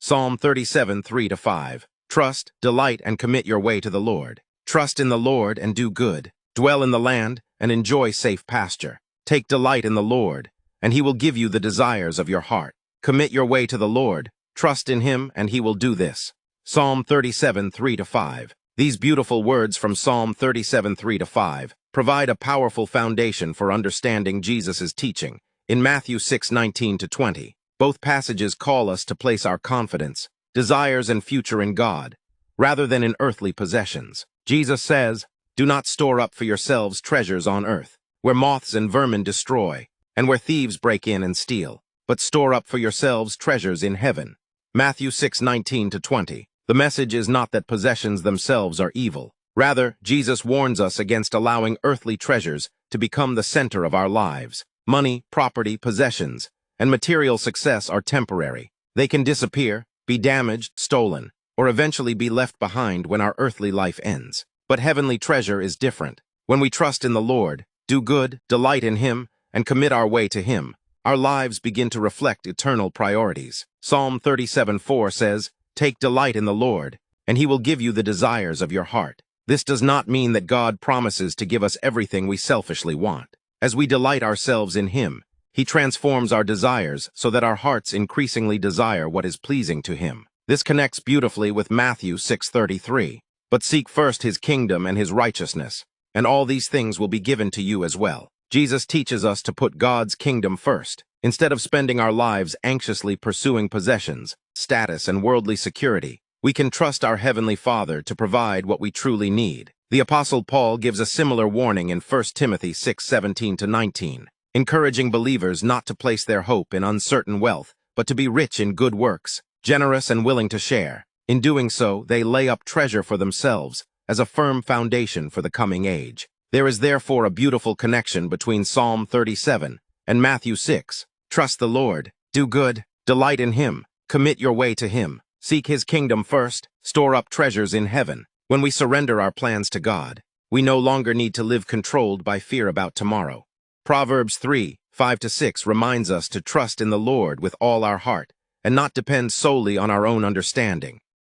Psalm 37, 3-5. Trust, delight, and commit your way to the Lord. Trust in the Lord and do good. Dwell in the land and enjoy safe pasture. Take delight in the Lord, and he will give you the desires of your heart. Commit your way to the Lord. Trust in him, and he will do this. Psalm 37, 3-5. These beautiful words from Psalm 37, 3-5 provide a powerful foundation for understanding Jesus' teaching. In Matthew 6, 19-20, both passages call us to place our confidence, desires, and future in God, rather than in earthly possessions. Jesus says, "Do not store up for yourselves treasures on earth, where moths and vermin destroy, and where thieves break in and steal, but store up for yourselves treasures in heaven." Matthew 6, 19-20. The message is not that possessions themselves are evil. Rather, Jesus warns us against allowing earthly treasures to become the center of our lives. Money, property, possessions, and material success are temporary. They can disappear, be damaged, stolen, or eventually be left behind when our earthly life ends. But heavenly treasure is different. When we trust in the Lord, do good, delight in him, and commit our way to him, our lives begin to reflect eternal priorities. Psalm 37:4 says, "Take delight in the Lord, and he will give you the desires of your heart." This does not mean that God promises to give us everything we selfishly want. As we delight ourselves in him, he transforms our desires so that our hearts increasingly desire what is pleasing to him. This connects beautifully with Matthew 6:33. "But seek first his kingdom and his righteousness, and all these things will be given to you as well." Jesus teaches us to put God's kingdom first. Instead of spending our lives anxiously pursuing possessions, status, and worldly security, we can trust our Heavenly Father to provide what we truly need. The Apostle Paul gives a similar warning in 1 Timothy 6:17-19, encouraging believers not to place their hope in uncertain wealth, but to be rich in good works, generous and willing to share. In doing so, they lay up treasure for themselves as a firm foundation for the coming age. There is therefore a beautiful connection between Psalm 37 and Matthew 6. Trust the Lord, do good, delight in him, commit your way to him, seek his kingdom first, store up treasures in heaven. When we surrender our plans to God, we no longer need to live controlled by fear about tomorrow. Proverbs 3:5-6 reminds us to trust in the Lord with all our heart and not depend solely on our own understanding.